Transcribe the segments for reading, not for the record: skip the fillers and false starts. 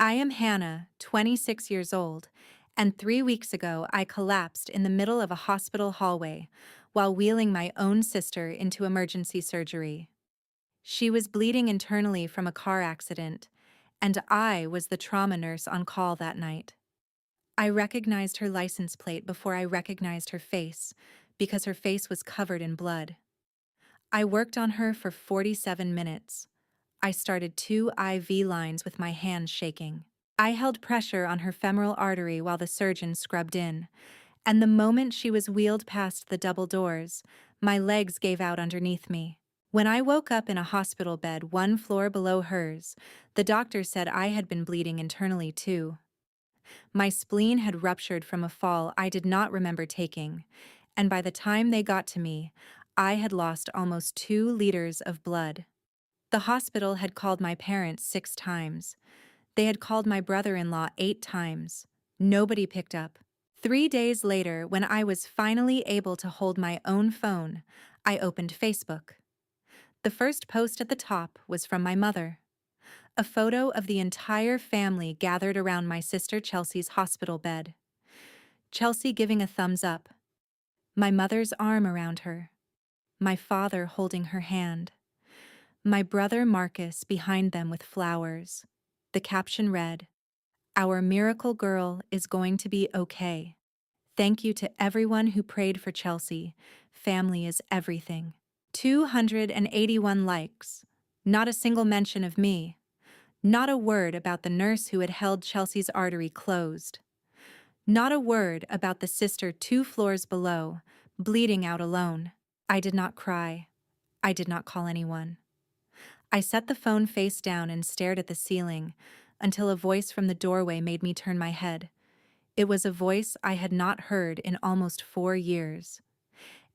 I am Hannah, 26 years old, and 3 weeks ago I collapsed in the middle of a hospital hallway while wheeling my own sister into emergency surgery. She was bleeding internally from a car accident, and I was the trauma nurse on call that night. I recognized her license plate before I recognized her face, because her face was covered in blood. I worked on her for 47 minutes. I started 2 IV lines with my hands shaking. I held pressure on her femoral artery while the surgeon scrubbed in, and the moment she was wheeled past the double doors, my legs gave out underneath me. When I woke up in a hospital bed 1 floor below hers, the doctor said I had been bleeding internally too. My spleen had ruptured from a fall I did not remember taking, and by the time they got to me, I had lost almost 2 liters of blood. The hospital had called my parents 6 times. They had called my brother-in-law 8 times. Nobody picked up. 3 days later, when I was finally able to hold my own phone, I opened Facebook. The first post at the top was from my mother. A photo of the entire family gathered around my sister Chelsea's hospital bed. Chelsea giving a thumbs up. My mother's arm around her. My father holding her hand. My brother Marcus behind them with flowers. The caption read, "Our miracle girl is going to be okay. Thank you to everyone who prayed for Chelsea. Family is everything." 281 likes. Not a single mention of me. Not a word about the nurse who had held Chelsea's artery closed. Not a word about the sister 2 floors below, bleeding out alone. I did not cry. I did not call anyone. I set the phone face down and stared at the ceiling until a voice from the doorway made me turn my head. It was a voice I had not heard in almost 4 years.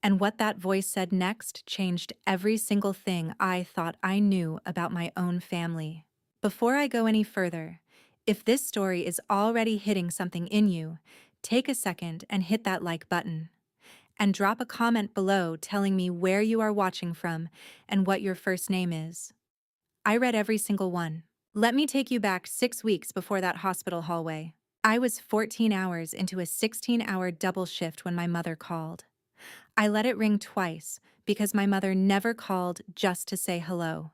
And what that voice said next changed every single thing I thought I knew about my own family. Before I go any further, if this story is already hitting something in you, take a second and hit that like button. And drop a comment below telling me where you are watching from and what your first name is. I read every single one. Let me take you back 6 weeks before that hospital hallway. I was 14 hours into a 16-hour double shift when my mother called. I let it ring twice because my mother never called just to say hello.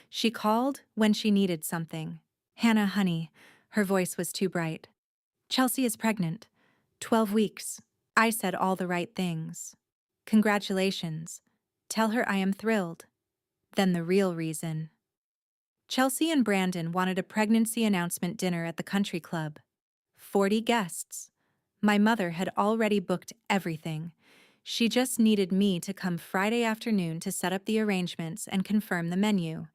She called when she needed something. "Hannah, honey," her voice was too bright. "Chelsea is pregnant. 12 weeks. I said all the right things. Congratulations. Tell her I am thrilled." Then the real reason. Chelsea and Brandon wanted a pregnancy announcement dinner at the country club. 40 guests. My mother had already booked everything. She just needed me to come Friday afternoon to set up the arrangements and confirm the menu,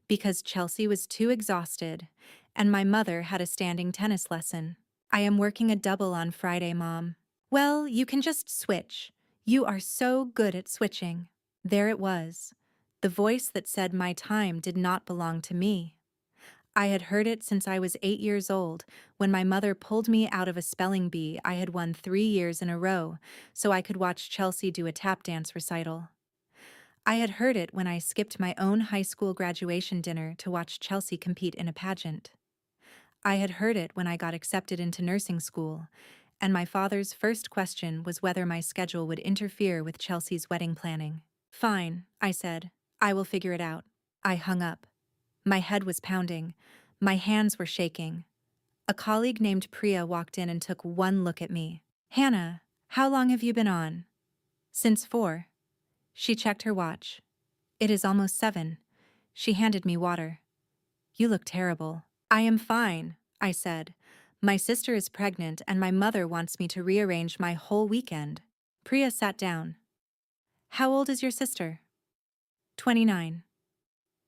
because Chelsea was too exhausted, and my mother had a standing tennis lesson. "I am working a double on Friday, Mom." "Well, you can just switch. You are so good at switching." There it was, the voice that said my time did not belong to me. I had heard it since I was 8 years old, when my mother pulled me out of a spelling bee I had won 3 years in a row so I could watch Chelsea do a tap dance recital. I had heard it when I skipped my own high school graduation dinner to watch Chelsea compete in a pageant. I had heard it when I got accepted into nursing school, and my father's first question was whether my schedule would interfere with Chelsea's wedding planning. "Fine," I said. "I will figure it out." I hung up. My head was pounding. My hands were shaking. A colleague named Priya walked in and took one look at me. "Hannah, how long have you been on?" "Since 4. She checked her watch. "It is almost 7. She handed me water. "You look terrible." "I am fine," I said. "My sister is pregnant and my mother wants me to rearrange my whole weekend." Priya sat down. "How old is your sister?" 29.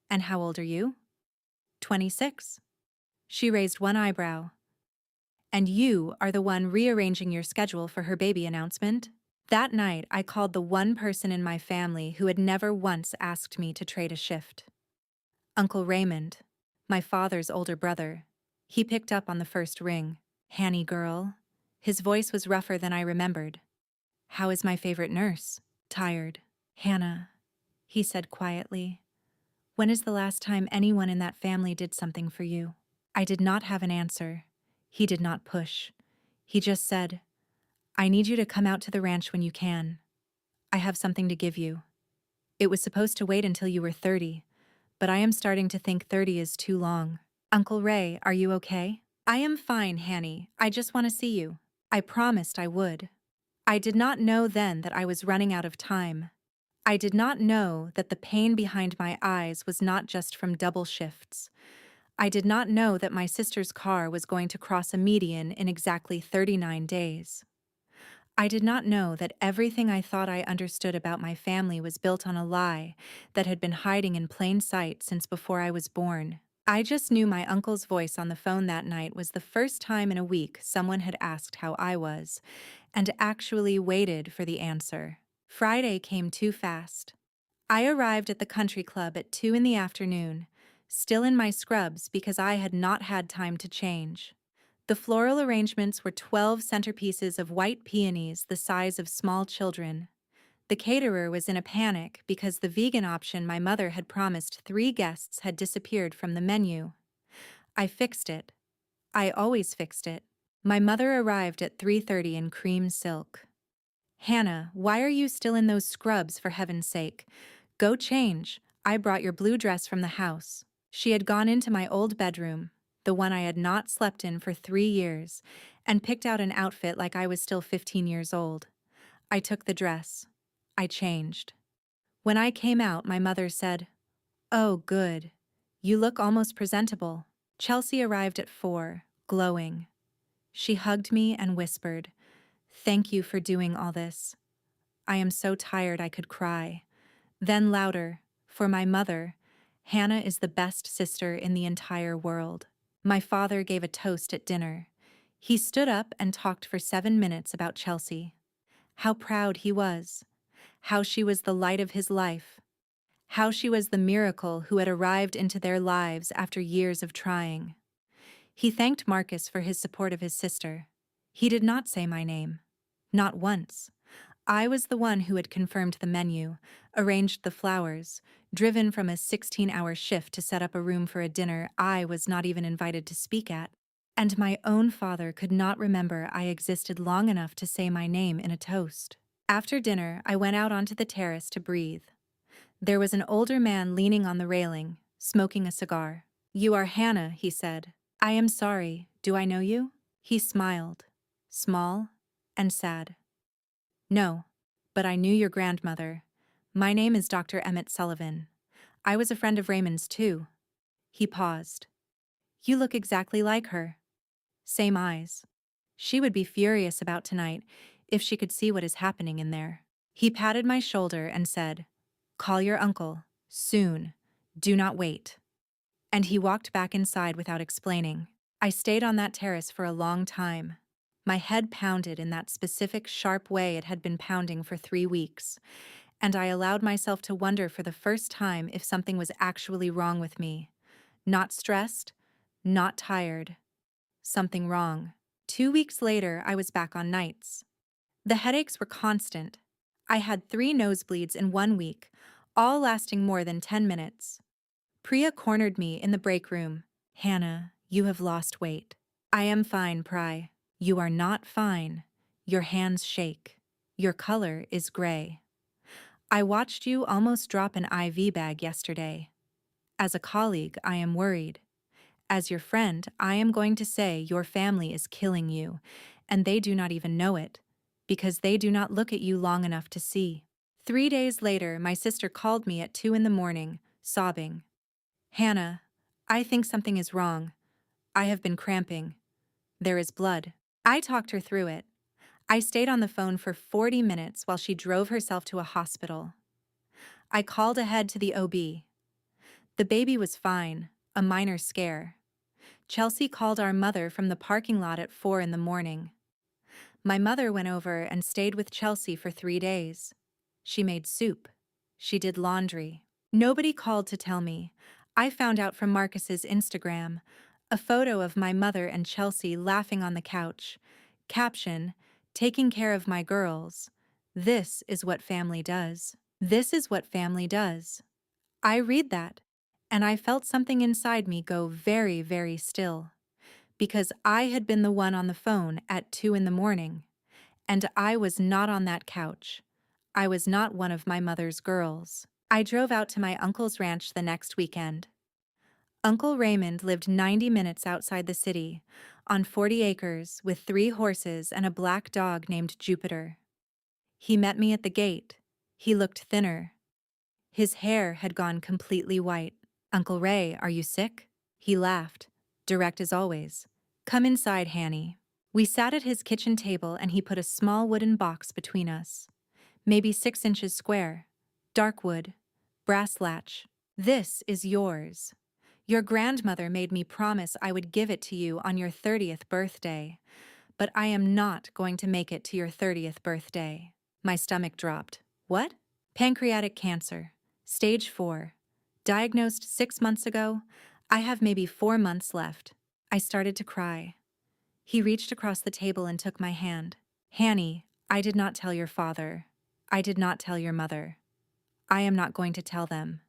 "And how old are you?" 26. She raised one eyebrow. "And you are the one rearranging your schedule for her baby announcement?" That night, I called the one person in my family who had never once asked me to trade a shift. Uncle Raymond, my father's older brother. He picked up on the first ring. "Hanny girl." His voice was rougher than I remembered. "How is my favorite nurse?" "Tired." "Hannah," he said quietly. "When is the last time anyone in that family did something for you?" I did not have an answer. He did not push. He just said, I need you to come out to the ranch when you can. I have something to give you. It was supposed to wait until you were 30, but I am starting to think 30 is too long. Uncle Ray, are you okay? I am fine, Hanny. I just want to see you. I promised I would. I did not know then that I was running out of time. I did not know that the pain behind my eyes was not just from double shifts. I did not know that my sister's car was going to cross a median in exactly 39 days. I did not know that everything I thought I understood about my family was built on a lie that had been hiding in plain sight since before I was born. I just knew my uncle's voice on the phone that night was the first time in a week someone had asked how I was, and actually waited for the answer. Friday came too fast. I arrived at the country club at 2 in the afternoon, still in my scrubs because I had not had time to change. The floral arrangements were 12 centerpieces of white peonies the size of small children. The caterer was in a panic because the vegan option my mother had promised 3 guests had disappeared from the menu. I fixed it. I always fixed it. My mother arrived at 3:30 in cream silk. Hannah, why are you still in those scrubs, for heaven's sake? Go change. I brought your blue dress from the house. She had gone into my old bedroom, the one I had not slept in for 3 years, and picked out an outfit like I was still 15 years old. I took the dress. I changed. When I came out, my mother said, "Oh, good. You look almost presentable." Chelsea arrived at 4, glowing. She hugged me and whispered, "Thank you for doing all this. I am so tired I could cry." Then louder, for my mother, Hannah is the best sister in the entire world. My father gave a toast at dinner. He stood up and talked for 7 minutes about Chelsea. How proud he was. How she was the light of his life. How she was the miracle who had arrived into their lives after years of trying. He thanked Marcus for his support of his sister. He did not say my name. Not once. I was the one who had confirmed the menu, arranged the flowers, driven from a 16-hour shift to set up a room for a dinner I was not even invited to speak at. And my own father could not remember I existed long enough to say my name in a toast. After dinner, I went out onto the terrace to breathe. There was an older man leaning on the railing, smoking a cigar. "You are Hannah," he said. "I am sorry. Do I know you?" He smiled, small and sad. "No, but I knew your grandmother. My name is Dr. Emmett Sullivan. I was a friend of Raymond's too." He paused. "You look exactly like her. Same eyes. She would be furious about tonight if she could see what is happening in there." He patted my shoulder and said, "Call your uncle. Soon. Do not wait." And he walked back inside without explaining. I stayed on that terrace for a long time. My head pounded in that specific sharp way it had been pounding for 3 weeks, and I allowed myself to wonder for the first time if something was actually wrong with me. Not stressed, not tired. Something wrong. 2 weeks later, I was back on nights. The headaches were constant. I had 3 nosebleeds in 1 week, all lasting more than 10 minutes. Priya cornered me in the break room. "Hannah, you have lost weight." "I am fine, Pry." "You are not fine. Your hands shake. Your color is gray. I watched you almost drop an IV bag yesterday. As a colleague, I am worried. As your friend, I am going to say your family is killing you, and they do not even know it, because they do not look at you long enough to see." 3 days later, my sister called me at 2 in the morning, sobbing. "Hannah, I think something is wrong. I have been cramping. There is blood." I talked her through it. I stayed on the phone for 40 minutes while she drove herself to a hospital. I called ahead to the OB. The baby was fine, a minor scare. Chelsea called our mother from the parking lot at 4 in the morning. My mother went over and stayed with Chelsea for 3 days. She made soup. She did laundry. Nobody called to tell me. I found out from Marcus's Instagram, a photo of my mother and Chelsea laughing on the couch. Caption, "Taking care of my girls. This is what family does. This is what family does." I read that, and I felt something inside me go very, very still, because I had been the one on the phone at 2 in the morning, and I was not on that couch. I was not one of my mother's girls. I drove out to my uncle's ranch the next weekend. Uncle Raymond lived 90 minutes outside the city, on 40 acres, with 3 horses and a black dog named Jupiter. He met me at the gate. He looked thinner. His hair had gone completely white. "Uncle Ray, are you sick?" He laughed, direct as always. "Come inside, Hanny." We sat at his kitchen table and he put a small wooden box between us. Maybe 6 inches square. Dark wood. Brass latch. "This is yours. Your grandmother made me promise I would give it to you on your 30th birthday, but I am not going to make it to your 30th birthday." My stomach dropped. "What?" "Pancreatic cancer. Stage 4. Diagnosed 6 months ago. I have maybe 4 months left." I started to cry. He reached across the table and took my hand. "Hanny, I did not tell your father. I did not tell your mother. I am not going to tell them.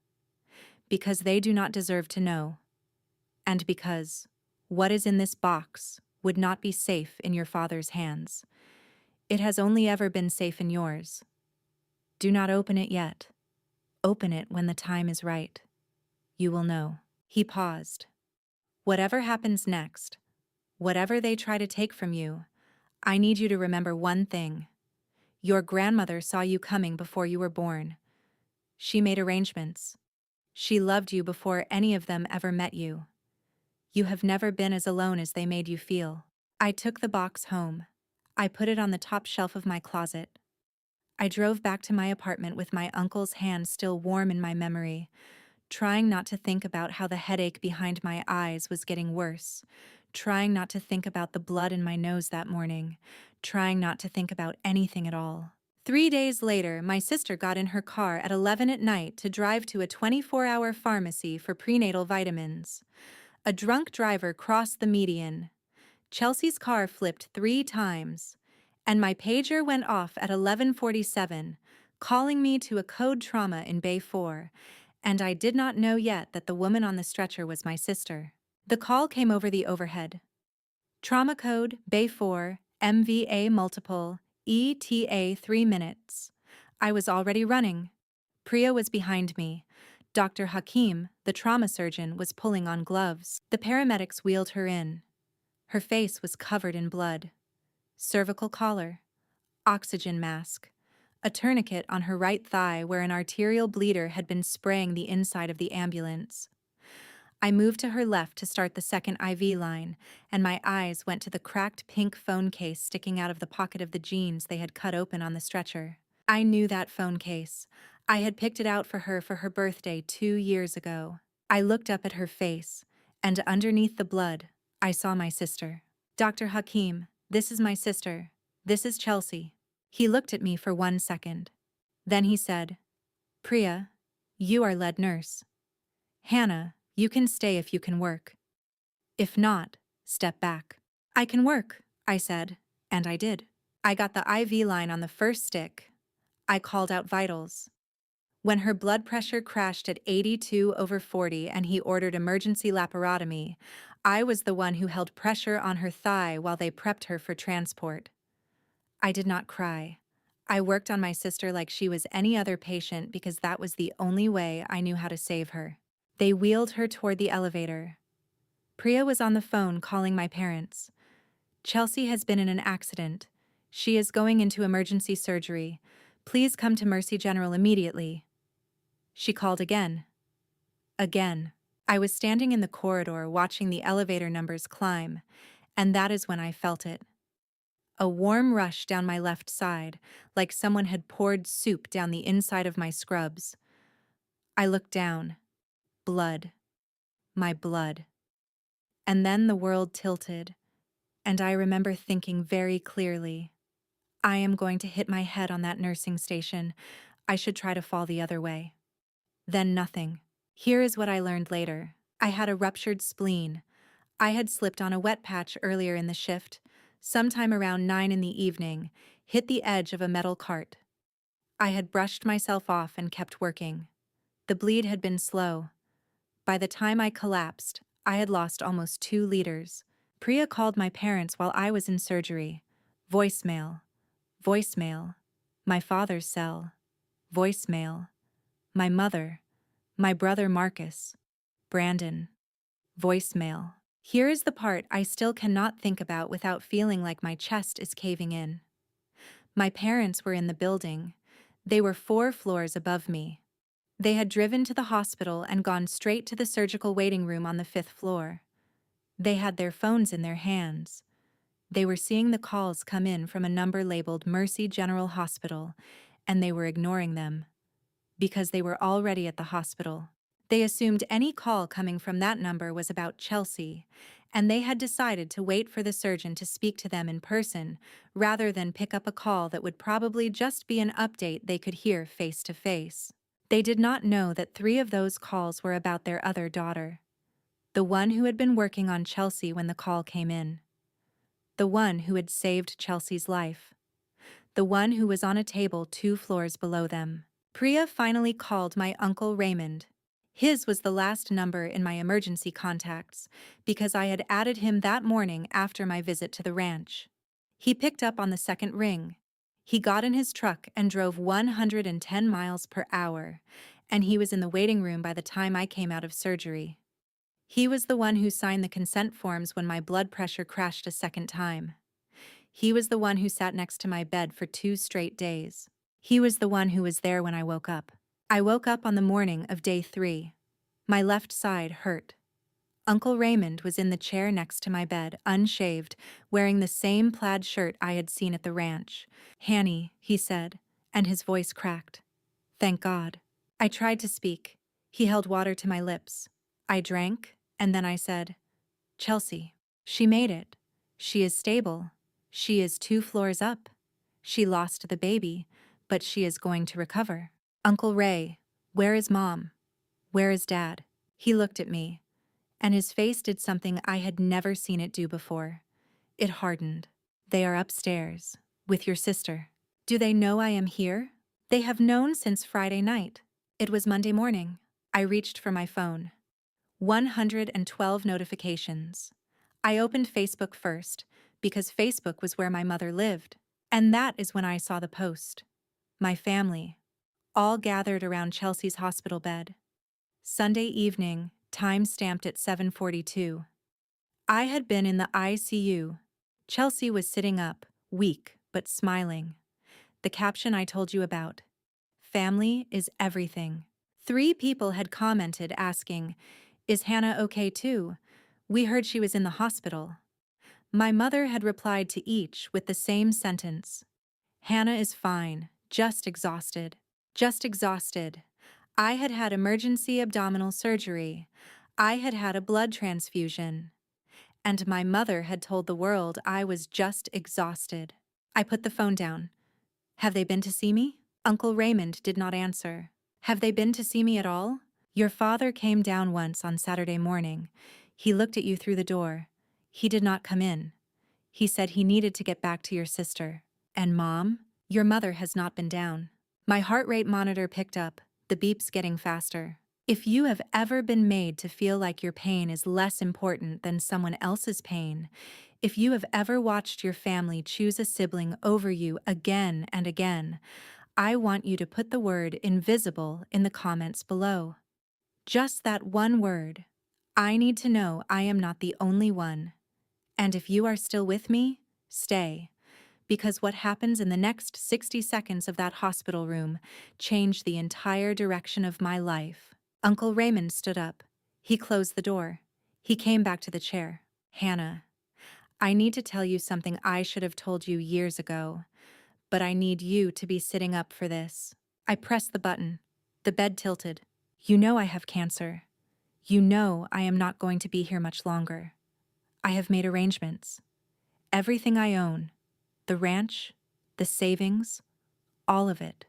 Because they do not deserve to know. And because what is in this box would not be safe in your father's hands. It has only ever been safe in yours. Do not open it yet. Open it when the time is right. You will know." He paused. "Whatever happens next, whatever they try to take from you, I need you to remember one thing. Your grandmother saw you coming before you were born. She made arrangements. She loved you before any of them ever met you. You have never been as alone as they made you feel." I took the box home. I put it on the top shelf of my closet. I drove back to my apartment with my uncle's hand still warm in my memory, trying not to think about how the headache behind my eyes was getting worse, trying not to think about the blood in my nose that morning, trying not to think about anything at all. 3 days later, my sister got in her car at 11 at night to drive to a 24-hour pharmacy for prenatal vitamins. A drunk driver crossed the median. Chelsea's car flipped 3 times, and my pager went off at 11:47, calling me to a code trauma in Bay 4, and I did not know yet that the woman on the stretcher was my sister. The call came over the overhead. "Trauma code, Bay 4, MVA multiple, ETA 3 minutes. I was already running. Priya was behind me. Dr. Hakim, the trauma surgeon, was pulling on gloves. The paramedics wheeled her in. Her face was covered in blood. Cervical collar. Oxygen mask. A tourniquet on her right thigh where an arterial bleeder had been spraying the inside of the ambulance. I moved to her left to start the second IV line, and my eyes went to the cracked pink phone case sticking out of the pocket of the jeans they had cut open on the stretcher. I knew that phone case. I had picked it out for her birthday 2 years ago. I looked up at her face, and underneath the blood, I saw my sister. "Dr. Hakim, this is my sister. This is Chelsea." He looked at me for 1 second. Then he said, "Priya, you are lead nurse. Hannah, you can stay if you can work. If not, step back." "I can work," I said, and I did. I got the IV line on the first stick. I called out vitals. When her blood pressure crashed at 82/40 and he ordered emergency laparotomy, I was the one who held pressure on her thigh while they prepped her for transport. I did not cry. I worked on my sister like she was any other patient because that was the only way I knew how to save her. They wheeled her toward the elevator. Priya was on the phone calling my parents. "Chelsea has been in an accident. She is going into emergency surgery. Please come to Mercy General immediately." She called again. Again. I was standing in the corridor watching the elevator numbers climb, and that is when I felt it. A warm rush down my left side, like someone had poured soup down the inside of my scrubs. I looked down. Blood. My blood. And then the world tilted, and I remember thinking very clearly, I am going to hit my head on that nursing station. I should try to fall the other way. Then nothing. Here is what I learned later. I had a ruptured spleen. I had slipped on a wet patch earlier in the shift, sometime around 9 in the evening, hit the edge of a metal cart. I had brushed myself off and kept working. The bleed had been slow, By the time I collapsed, I had lost almost 2 liters. Priya called my parents while I was in surgery. Voicemail. Voicemail. My father's cell. Voicemail. My mother. My brother Marcus. Brandon. Voicemail. Here is the part I still cannot think about without feeling like my chest is caving in. My parents were in the building. They were 4 floors above me. They had driven to the hospital and gone straight to the surgical waiting room on the 5th floor. They had their phones in their hands. They were seeing the calls come in from a number labeled Mercy General Hospital, and they were ignoring them. Because they were already at the hospital. They assumed any call coming from that number was about Chelsea, and they had decided to wait for the surgeon to speak to them in person rather than pick up a call that would probably just be an update they could hear face to face. They did not know that 3 of those calls were about their other daughter. The one who had been working on Chelsea when the call came in. The one who had saved Chelsea's life. The one who was on a table 2 floors below them. Priya finally called my Uncle Raymond. His was the last number in my emergency contacts because I had added him that morning after my visit to the ranch. He picked up on the second ring. He got in his truck and drove 110 miles per hour, and he was in the waiting room by the time I came out of surgery. He was the one who signed the consent forms when my blood pressure crashed a second time. He was the one who sat next to my bed for 2 straight days. He was the one who was there when I woke up. I woke up on the morning of day 3. My left side hurt. Uncle Raymond was in the chair next to my bed, unshaved, wearing the same plaid shirt I had seen at the ranch. "Hanny," he said, and his voice cracked. "Thank God." I tried to speak. He held water to my lips. I drank, and then I said, "Chelsea. She made it. She is stable. She is 2 floors up. She lost the baby, but she is going to recover." "Uncle Ray, where is Mom? Where is Dad?" He looked at me, and his face did something I had never seen it do before. It hardened. "They are upstairs, with your sister." "Do they know I am here?" "They have known since Friday night." It was Monday morning. I reached for my phone. 112 notifications. I opened Facebook first, because Facebook was where my mother lived. And that is when I saw the post. My family, all gathered around Chelsea's hospital bed. Sunday evening, time stamped at 7:42. I had been in the ICU. Chelsea was sitting up, weak but smiling. The caption I told you about. "Family is everything." 3 people had commented asking, "Is Hannah okay too? We heard she was in the hospital." My mother had replied to each with the same sentence. "Hannah is fine, just exhausted. Just exhausted." I had had emergency abdominal surgery. I had had a blood transfusion. And my mother had told the world I was just exhausted. I put the phone down. "Have they been to see me?" Uncle Raymond did not answer. "Have they been to see me at all?" "Your father came down once on Saturday morning. He looked at you through the door. He did not come in. He said he needed to get back to your sister." "And Mom?" "Your mother has not been down." My heart rate monitor picked up, the beeps getting faster. If you have ever been made to feel like your pain is less important than someone else's pain, if you have ever watched your family choose a sibling over you again and again, I want you to put the word invisible in the comments below. Just that one word. I need to know I am not the only one. And if you are still with me, stay. Because what happens in the next 60 seconds of that hospital room changed the entire direction of my life. Uncle Raymond stood up. He closed the door. He came back to the chair. "Hannah, I need to tell you something I should have told you years ago, but I need you to be sitting up for this." I pressed the button. The bed tilted. "You know I have cancer. You know I am not going to be here much longer. I have made arrangements. Everything I own, the ranch, the savings, all of it,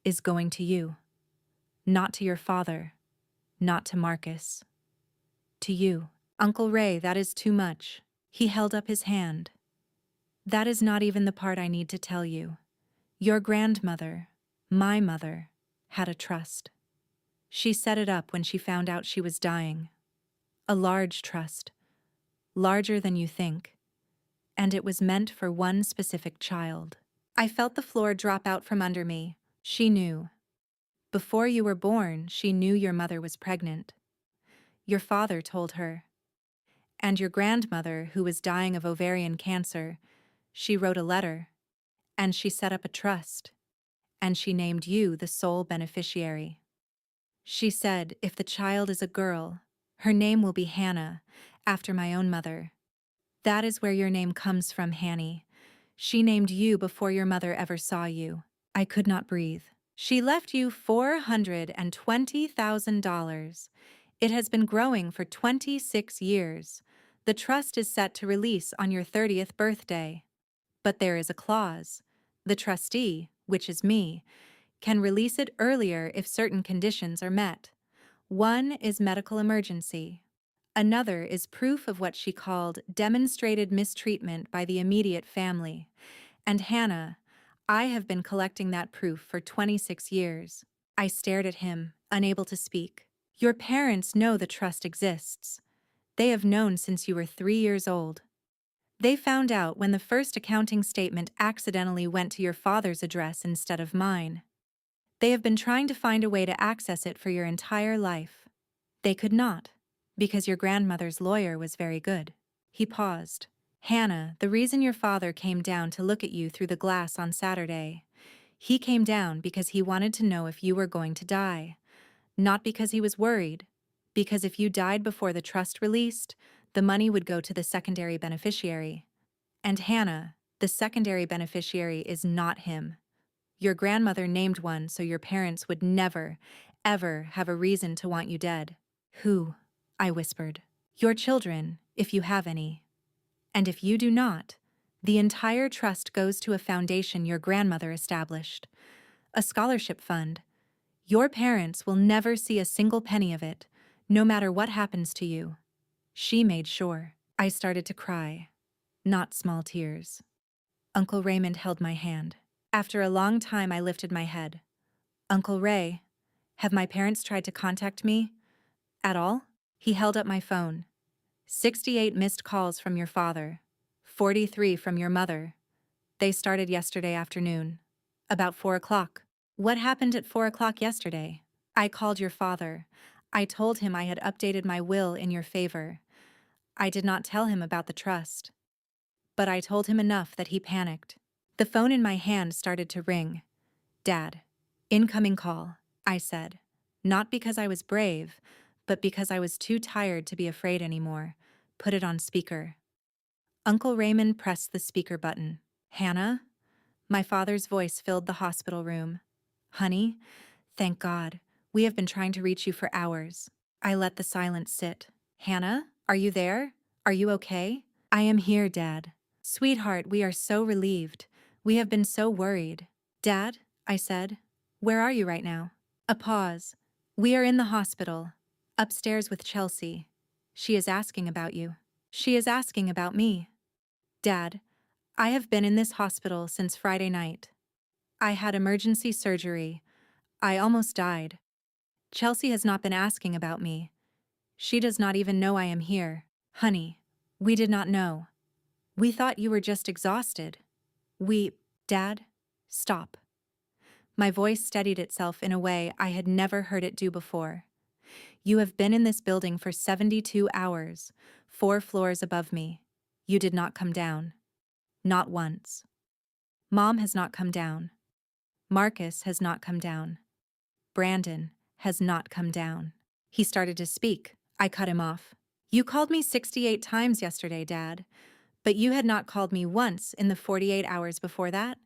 is going to you. Not to your father, not to Marcus. To you." "Uncle Ray, that is too much." He held up his hand. "That is not even the part I need to tell you. Your grandmother, my mother, had a trust. She set it up when she found out she was dying. A large trust, larger than you think, and it was meant for one specific child. I felt the floor drop out from under me. She knew. Before you were born, she knew your mother was pregnant. Your father told her. And your grandmother, who was dying of ovarian cancer, she wrote a letter. And she set up a trust. And she named you the sole beneficiary. She said if the child is a girl, her name will be Hannah, after my own mother. That is where your name comes from, Hanny. She named you before your mother ever saw you. I could not breathe. She left you $420,000. It has been growing for 26 years. The trust is set to release on your 30th birthday. But there is a clause. The trustee, which is me, can release it earlier if certain conditions are met. One is medical emergency. Another is proof of what she called demonstrated mistreatment by the immediate family. And Hannah, I have been collecting that proof for 26 years. I stared at him, unable to speak. Your parents know the trust exists. They have known since you were 3 years old. They found out when the first accounting statement accidentally went to your father's address instead of mine. They have been trying to find a way to access it for your entire life. They could not, because your grandmother's lawyer was very good. He paused. Hannah, the reason your father came down to look at you through the glass on Saturday, he came down because he wanted to know if you were going to die. Not because he was worried, because if you died before the trust released, the money would go to the secondary beneficiary. And Hannah, the secondary beneficiary is not him. Your grandmother named one so your parents would never, ever have a reason to want you dead. Who? I whispered. Your children, if you have any. And if you do not, the entire trust goes to a foundation your grandmother established. A scholarship fund. Your parents will never see a single penny of it, no matter what happens to you. She made sure. I started to cry. Not small tears. Uncle Raymond held my hand. After a long time, I lifted my head. Uncle Ray, have my parents tried to contact me? At all? He held up my phone. 68 missed calls from your father. 43 from your mother. They started yesterday afternoon. About 4 o'clock. What happened at 4 o'clock yesterday? I called your father. I told him I had updated my will in your favor. I did not tell him about the trust. But I told him enough that he panicked. The phone in my hand started to ring. Dad. Incoming call, I said. Not because I was brave, but because I was too tired to be afraid anymore. Put it on speaker. Uncle Raymond pressed the speaker button. Hannah? My father's voice filled the hospital room. Honey, thank God. We have been trying to reach you for hours. I let the silence sit. Hannah, are you there? Are you okay? I am here, Dad. Sweetheart, we are so relieved. We have been so worried. Dad, I said, where are you right now? A pause. We are in the hospital. Upstairs with Chelsea. She is asking about you. She is asking about me. Dad, I have been in this hospital since Friday night. I had emergency surgery. I almost died. Chelsea has not been asking about me. She does not even know I am here. Honey, we did not know. We thought you were just exhausted. Dad, stop. My voice steadied itself in a way I had never heard it do before. You have been in this building for 72 hours, 4 floors above me. You did not come down. Not once. Mom has not come down. Marcus has not come down. Brandon has not come down. He started to speak. I cut him off. You called me 68 times yesterday, Dad, but you had not called me once in the 48 hours before that.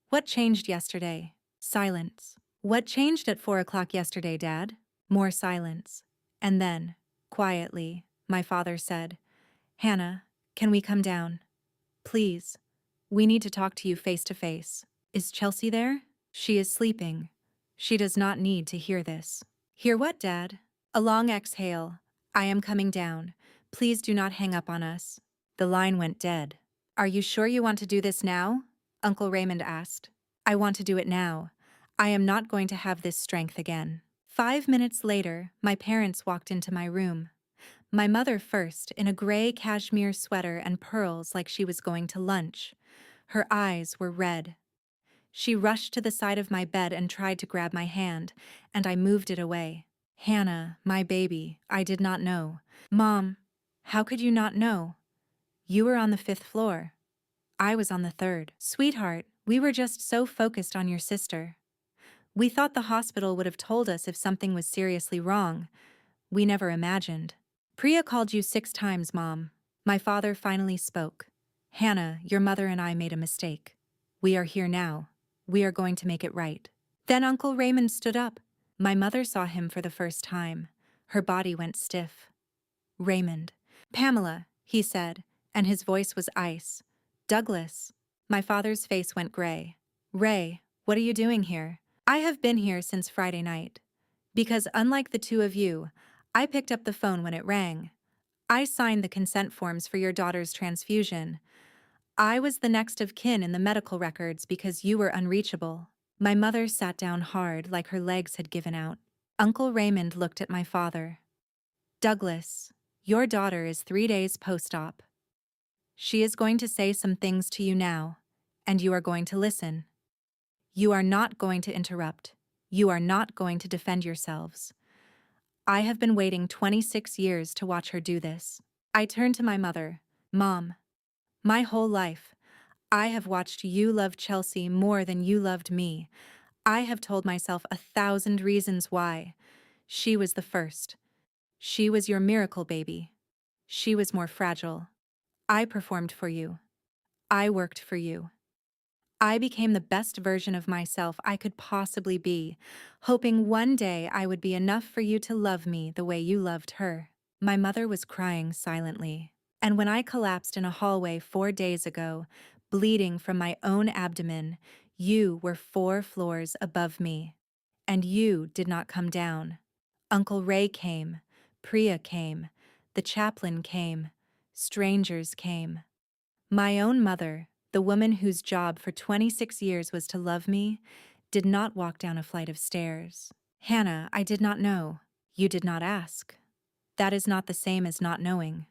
What changed yesterday? Silence. What changed at 4 o'clock yesterday, Dad? More silence. And then, quietly, my father said, Hannah, can we come down? Please. We need to talk to you face to face. Is Chelsea there? She is sleeping. She does not need to hear this. Hear what, Dad? A long exhale. I am coming down. Please do not hang up on us. The line went dead. Are you sure you want to do this now? Uncle Raymond asked. I want to do it now. I am not going to have this strength again. 5 minutes later, my parents walked into my room. My mother first, in a gray cashmere sweater and pearls like she was going to lunch. Her eyes were red. She rushed to the side of my bed and tried to grab my hand, and I moved it away. Hannah, my baby, I did not know. Mom, how could you not know? You were on the 5th floor. I was on the 3rd. Sweetheart, we were just so focused on your sister. We thought the hospital would have told us if something was seriously wrong. We never imagined. Priya called you 6 times, Mom. My father finally spoke. Hannah, your mother and I made a mistake. We are here now. We are going to make it right. Then Uncle Raymond stood up. My mother saw him for the first time. Her body went stiff. Raymond. Pamela, he said, and his voice was ice. Douglas. My father's face went gray. Ray, what are you doing here? I have been here since Friday night. Because unlike the two of you, I picked up the phone when it rang. I signed the consent forms for your daughter's transfusion. I was the next of kin in the medical records because you were unreachable. My mother sat down hard like her legs had given out. Uncle Raymond looked at my father. Douglas, your daughter is 3 days post-op. She is going to say some things to you now, and you are going to listen. You are not going to interrupt. You are not going to defend yourselves. I have been waiting 26 years to watch her do this. I turned to my mother. Mom, my whole life, I have watched you love Chelsea more than you loved me. I have told myself 1,000 reasons why. She was the first. She was your miracle baby. She was more fragile. I performed for you. I worked for you. I became the best version of myself I could possibly be, hoping one day I would be enough for you to love me the way you loved her. My mother was crying silently, and when I collapsed in a hallway 4 days ago, bleeding from my own abdomen, you were 4 floors above me. And you did not come down. Uncle Ray came, Priya came, the chaplain came, strangers came. My own mother, the woman whose job for 26 years was to love me, did not walk down a flight of stairs. Hannah, I did not know. You did not ask. That is not the same as not knowing.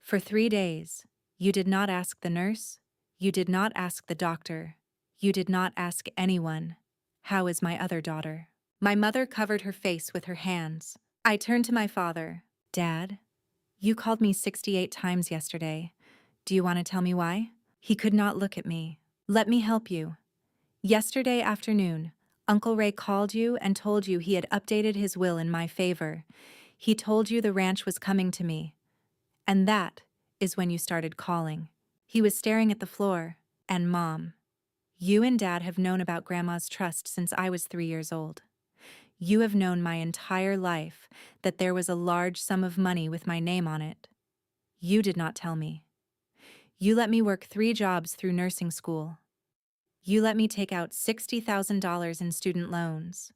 For 3 days, you did not ask the nurse, you did not ask the doctor, you did not ask anyone, how is my other daughter? My mother covered her face with her hands. I turned to my father. Dad, you called me 68 times yesterday. Do you want to tell me why? He could not look at me. Let me help you. Yesterday afternoon, Uncle Ray called you and told you he had updated his will in my favor. He told you the ranch was coming to me. And that is when you started calling. He was staring at the floor. And Mom, you and Dad have known about Grandma's trust since I was 3 years old. You have known my entire life that there was a large sum of money with my name on it. You did not tell me. You let me work 3 jobs through nursing school. You let me take out $60,000 in student loans.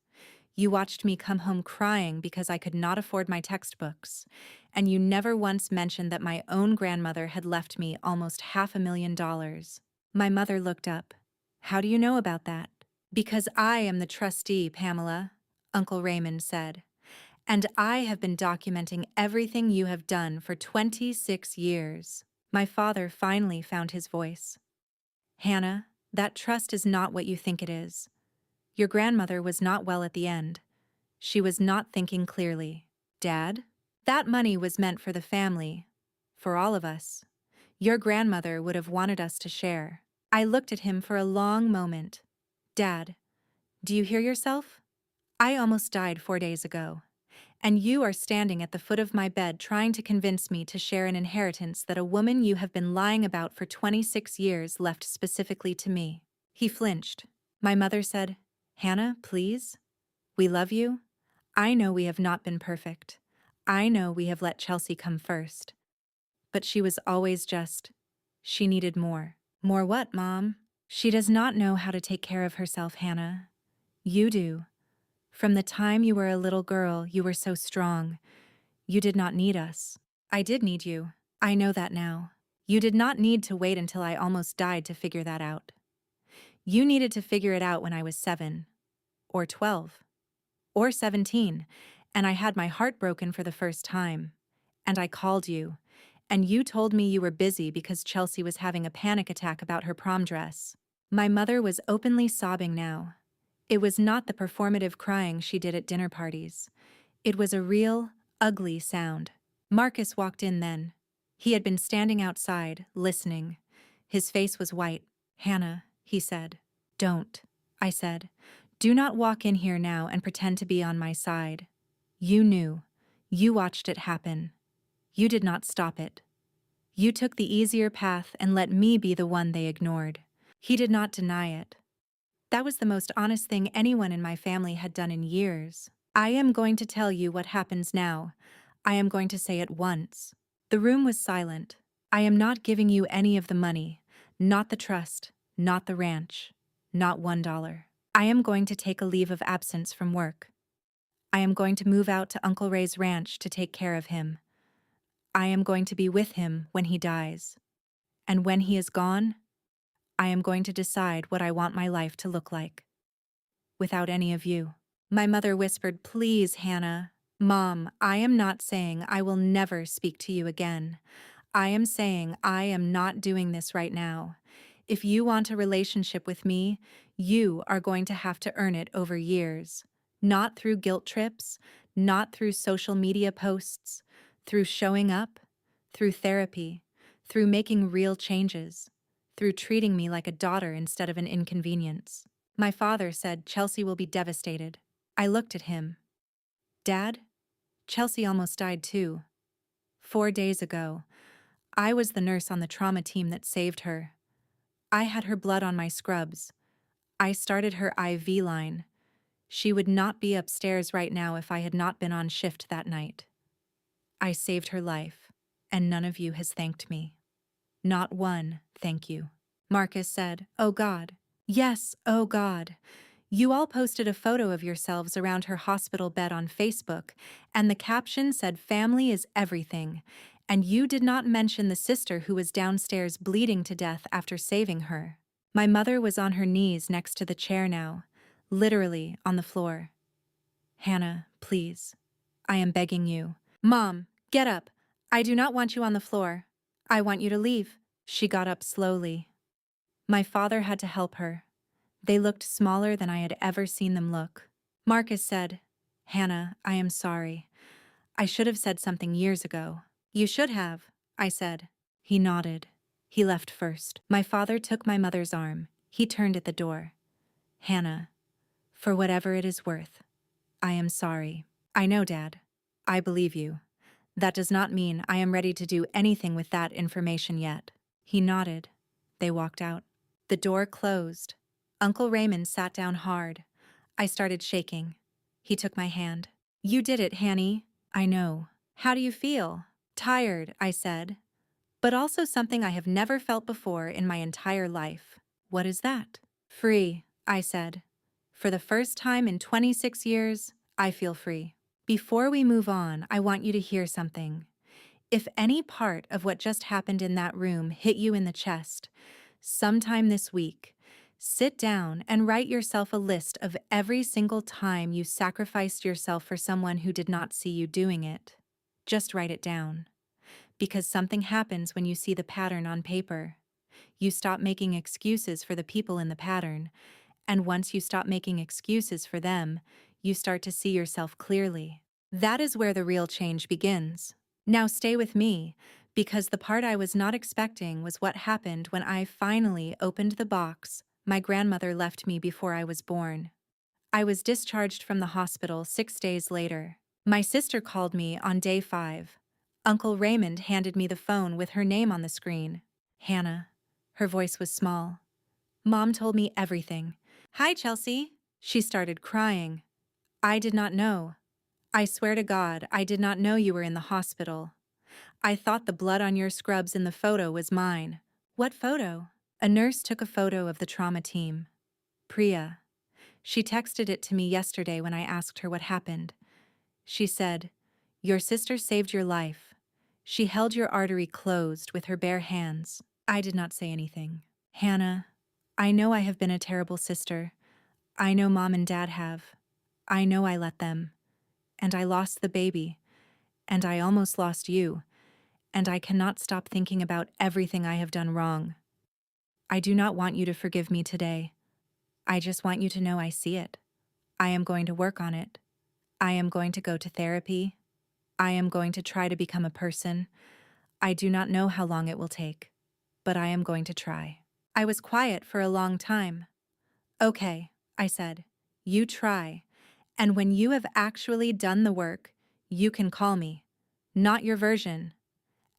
You watched me come home crying because I could not afford my textbooks, and you never once mentioned that my own grandmother had left me almost $500,000. My mother looked up. How do you know about that? Because I am the trustee, Pamela, Uncle Raymond said, and I have been documenting everything you have done for 26 years. My father finally found his voice. Hannah, that trust is not what you think it is. Your grandmother was not well at the end. She was not thinking clearly. Dad, that money was meant for the family, for all of us. Your grandmother would have wanted us to share. I looked at him for a long moment. Dad, do you hear yourself? I almost died 4 days ago. And you are standing at the foot of my bed trying to convince me to share an inheritance that a woman you have been lying about for 26 years left specifically to me. He flinched. My mother said, Hannah, please. We love you. I know we have not been perfect. I know we have let Chelsea come first. But she was always just, she needed more. More what, Mom? She does not know how to take care of herself, Hannah. You do. From the time you were a little girl, you were so strong. You did not need us. I did need you. I know that now. You did not need to wait until I almost died to figure that out. You needed to figure it out when I was 7 or 12. or 17, and I had my heart broken for the first time. And I called you. And you told me you were busy because Chelsea was having a panic attack about her prom dress. My mother was openly sobbing now. It was not the performative crying she did at dinner parties. It was a real, ugly sound. Marcus walked in then. He had been standing outside, listening. His face was white. "Hannah," he said. "Don't," I said. "Do not walk in here now and pretend to be on my side. You knew. You watched it happen. You did not stop it. You took the easier path and let me be the one they ignored." He did not deny it. That was the most honest thing anyone in my family had done in years. "I am going to tell you what happens now. I am going to say it once." The room was silent. "I am not giving you any of the money, not the trust, not the ranch, not $1. I am going to take a leave of absence from work. I am going to move out to Uncle Ray's ranch to take care of him. I am going to be with him when he dies. And when he is gone, I am going to decide what I want my life to look like. Without any of you." My mother whispered, "Please, Hannah." "Mom, I am not saying I will never speak to you again. I am saying I am not doing this right now. If you want a relationship with me, you are going to have to earn it over years. Not through guilt trips, not through social media posts, through showing up, through therapy, through making real changes, through treating me like a daughter instead of an inconvenience." My father said Chelsea will be devastated. I looked at him. "Dad, Chelsea almost died too. 4 days ago. I was the nurse on the trauma team that saved her. I had her blood on my scrubs. I started her IV line. She would not be upstairs right now if I had not been on shift that night. I saved her life, and none of you has thanked me. Not one, thank you." Marcus said, "Oh God." "Yes, oh God. You all posted a photo of yourselves around her hospital bed on Facebook, and the caption said family is everything, and you did not mention the sister who was downstairs bleeding to death after saving her." My mother was on her knees next to the chair now, literally on the floor. "Hannah, please. I am begging you." "Mom, get up. I do not want you on the floor. I want you to leave." She got up slowly. My father had to help her. They looked smaller than I had ever seen them look. Marcus said, "Hannah, I am sorry. I should have said something years ago." "You should have," I said. He nodded. He left first. My father took my mother's arm. He turned at the door. "Hannah, for whatever it is worth, I am sorry." "I know, Dad. I believe you. That does not mean I am ready to do anything with that information yet." He nodded. They walked out. The door closed. Uncle Raymond sat down hard. I started shaking. He took my hand. "You did it, Hanny." "I know. How do you feel?" "Tired," I said. "But also something I have never felt before in my entire life." "What is that?" "Free," I said. "For the first time in 26 years, I feel free." Before we move on, I want you to hear something. If any part of what just happened in that room hit you in the chest, sometime this week, sit down and write yourself a list of every single time you sacrificed yourself for someone who did not see you doing it. Just write it down. Because something happens when you see the pattern on paper. You stop making excuses for the people in the pattern, and once you stop making excuses for them, you start to see yourself clearly. That is where the real change begins. Now stay with me, because the part I was not expecting was what happened when I finally opened the box my grandmother left me before I was born. I was discharged from the hospital 6 days later. My sister called me on day 5. Uncle Raymond handed me the phone with her name on the screen. "Hannah." Her voice was small. "Mom told me everything." "Hi, Chelsea." She started crying. "I did not know. I swear to God, I did not know you were in the hospital. I thought the blood on your scrubs in the photo was mine." "What photo?" "A nurse took a photo of the trauma team. Priya. She texted it to me yesterday when I asked her what happened. She said, 'Your sister saved your life. She held your artery closed with her bare hands.'" I did not say anything. "Hannah, I know I have been a terrible sister. I know Mom and Dad have. I know I let them. And I lost the baby. And I almost lost you. And I cannot stop thinking about everything I have done wrong. I do not want you to forgive me today. I just want you to know I see it. I am going to work on it. I am going to go to therapy. I am going to try to become a person. I do not know how long it will take, but I am going to try. I was quiet for a long time. Okay, I said. You try. And when you have actually done the work, you can call me. Not your version.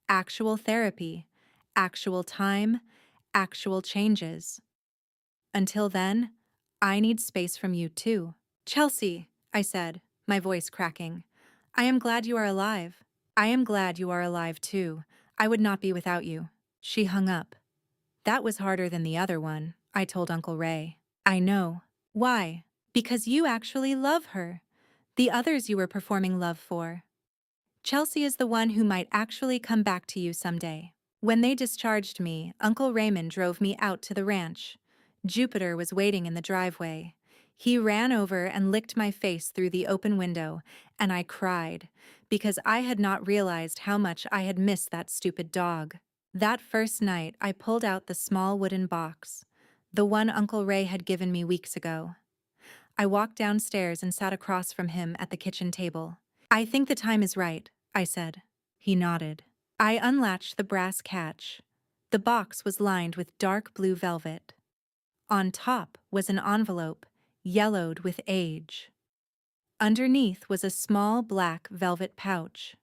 Actual therapy. Actual time. Actual changes. Until then, I need space from you too. Chelsea, I said, my voice cracking. I am glad you are alive. I am glad you are alive too. I would not be without you. She hung up. That was harder than the other one, I told Uncle Ray. I know. Why? Because you actually love her. The others you were performing love for. Chelsea is the one who might actually come back to you someday. When they discharged me, Uncle Raymond drove me out to the ranch. Jupiter was waiting in the driveway. He ran over and licked my face through the open window, and I cried, because I had not realized how much I had missed that stupid dog. That first night, I pulled out the small wooden box, the one Uncle Ray had given me weeks ago. I walked downstairs and sat across from him at the kitchen table. I think the time is right, I said. He nodded. I unlatched the brass catch. The box was lined with dark blue velvet. On top was an envelope, yellowed with age. Underneath was a small black velvet pouch.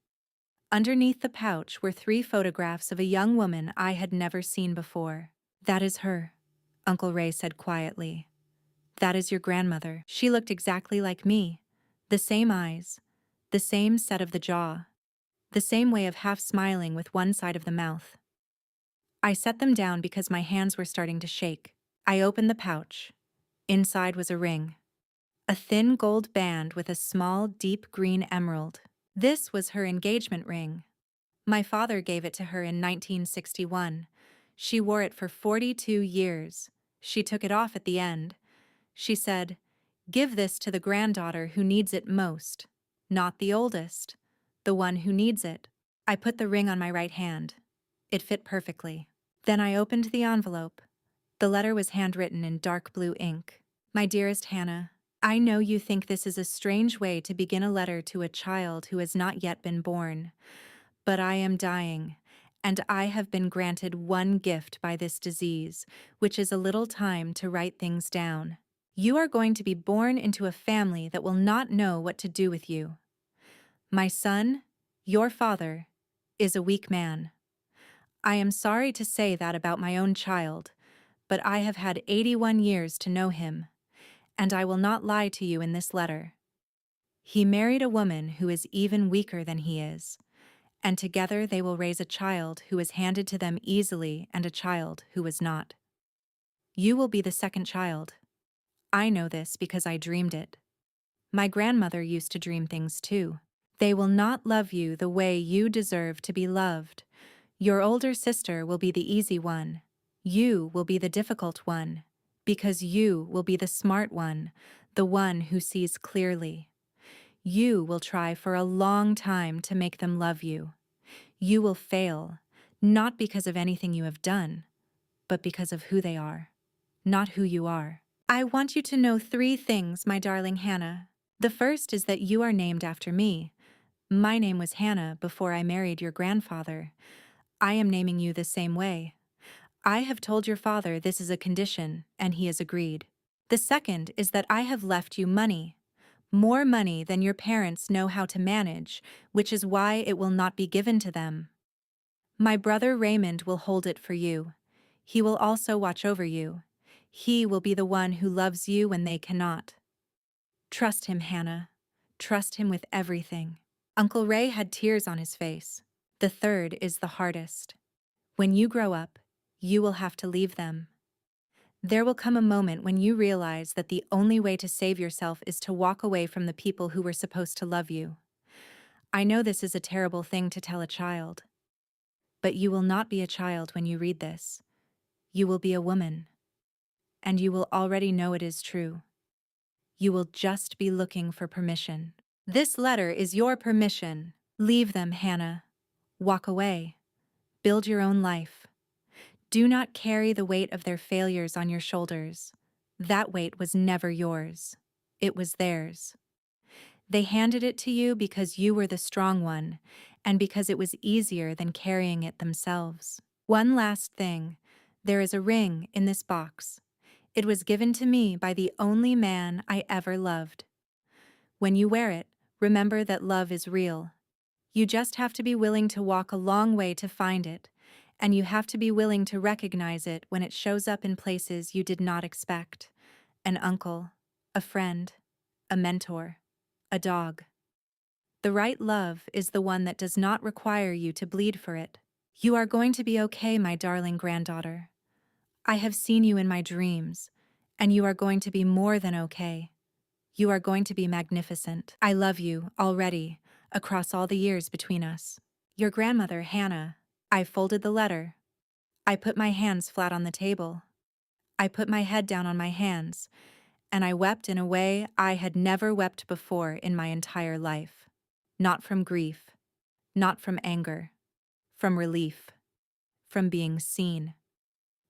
Underneath the pouch were 3 photographs of a young woman I had never seen before. That is her, Uncle Ray said quietly. That is your grandmother. She looked exactly like me. The same eyes, the same set of the jaw, the same way of half smiling with one side of the mouth. I set them down because my hands were starting to shake. I opened the pouch. Inside was a ring. A thin gold band with a small, deep green emerald. This was her engagement ring. My father gave it to her in 1961. She wore it for 42 years. She took it off at the end. She said, "Give this to the granddaughter who needs it most. Not the oldest. The one who needs it." I put the ring on my right hand. It fit perfectly. Then I opened the envelope. The letter was handwritten in dark blue ink. My dearest Hannah, I know you think this is a strange way to begin a letter to a child who has not yet been born, but I am dying, and I have been granted one gift by this disease, which is a little time to write things down. You are going to be born into a family that will not know what to do with you. My son, your father, is a weak man. I am sorry to say that about my own child, but I have had 81 years to know him, and I will not lie to you in this letter. He married a woman who is even weaker than he is, and together they will raise a child who is handed to them easily and a child who is not. You will be the second child. I know this because I dreamed it. My grandmother used to dream things too. They will not love you the way you deserve to be loved. Your older sister will be the easy one. You will be the difficult one, because you will be the smart one, the one who sees clearly. You will try for a long time to make them love you. You will fail, not because of anything you have done, but because of who they are, not who you are. I want you to know 3 things, my darling Hannah. The first is that you are named after me. My name was Hannah before I married your grandfather. I am naming you the same way. I have told your father this is a condition, and he has agreed. The second is that I have left you money. More money than your parents know how to manage, which is why it will not be given to them. My brother Raymond will hold it for you. He will also watch over you. He will be the one who loves you when they cannot. Trust him, Hannah. Trust him with everything. Uncle Ray had tears on his face. The third is the hardest. When you grow up, you will have to leave them. There will come a moment when you realize that the only way to save yourself is to walk away from the people who were supposed to love you. I know this is a terrible thing to tell a child. But you will not be a child when you read this. You will be a woman. And you will already know it is true. You will just be looking for permission. This letter is your permission. Leave them, Hannah. Walk away. Build your own life. Do not carry the weight of their failures on your shoulders. That weight was never yours. It was theirs. They handed it to you because you were the strong one, and because it was easier than carrying it themselves. One last thing. There is a ring in this box. It was given to me by the only man I ever loved. When you wear it, remember that love is real. You just have to be willing to walk a long way to find it, and you have to be willing to recognize it when it shows up in places you did not expect. An uncle, a friend, a mentor, a dog. The right love is the one that does not require you to bleed for it. You are going to be okay, my darling granddaughter. I have seen you in my dreams, and you are going to be more than okay. You are going to be magnificent. I love you, already, across all the years between us. Your grandmother, Hannah. I folded the letter. I put my hands flat on the table. I put my head down on my hands, and I wept in a way I had never wept before in my entire life. Not from grief, not from anger, from relief, from being seen,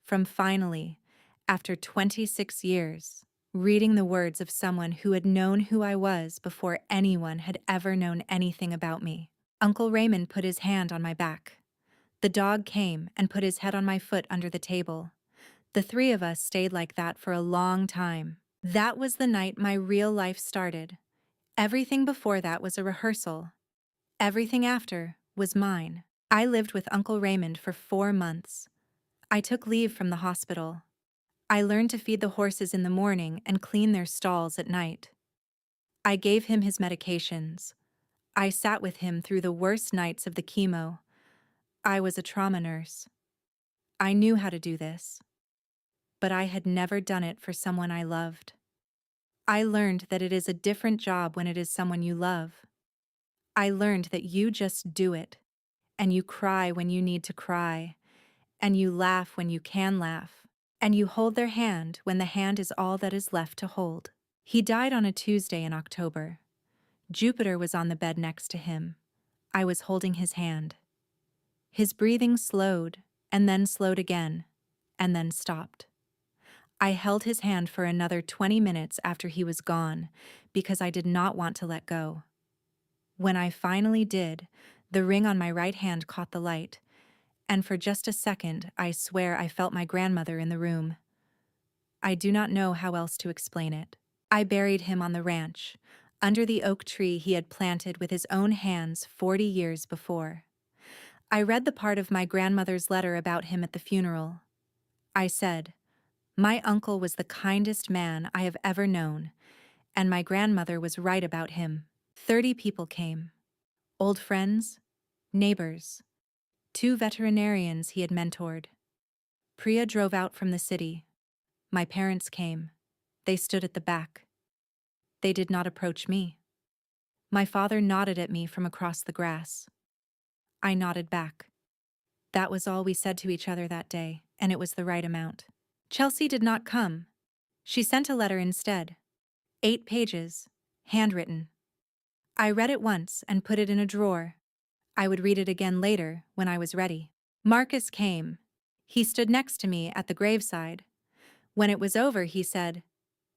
from finally, after 26 years, reading the words of someone who had known who I was before anyone had ever known anything about me. Uncle Raymond put his hand on my back. The dog came and put his head on my foot under the table. The three of us stayed like that for a long time. That was the night my real life started. Everything before that was a rehearsal. Everything after was mine. I lived with Uncle Raymond for 4 months. I took leave from the hospital. I learned to feed the horses in the morning and clean their stalls at night. I gave him his medications. I sat with him through the worst nights of the chemo. I was a trauma nurse. I knew how to do this. But I had never done it for someone I loved. I learned that it is a different job when it is someone you love. I learned that you just do it, and you cry when you need to cry, and you laugh when you can laugh, and you hold their hand when the hand is all that is left to hold. He died on a Tuesday in October. Jupiter was on the bed next to him. I was holding his hand. His breathing slowed, and then slowed again, and then stopped. I held his hand for another 20 minutes after he was gone, because I did not want to let go. When I finally did, the ring on my right hand caught the light, and for just a second, I swear I felt my grandmother in the room. I do not know how else to explain it. I buried him on the ranch, under the oak tree he had planted with his own hands 40 years before. I read the part of my grandmother's letter about him at the funeral. I said, "My uncle was the kindest man I have ever known, and my grandmother was right about him." 30 people came. Old friends, neighbors, 2 veterinarians he had mentored. Priya drove out from the city. My parents came. They stood at the back. They did not approach me. My father nodded at me from across the grass. I nodded back. That was all we said to each other that day, and it was the right amount. Chelsea did not come. She sent a letter instead. 8 pages, handwritten. I read it once and put it in a drawer. I would read it again later when I was ready. Marcus came. He stood next to me at the graveside. When it was over, he said,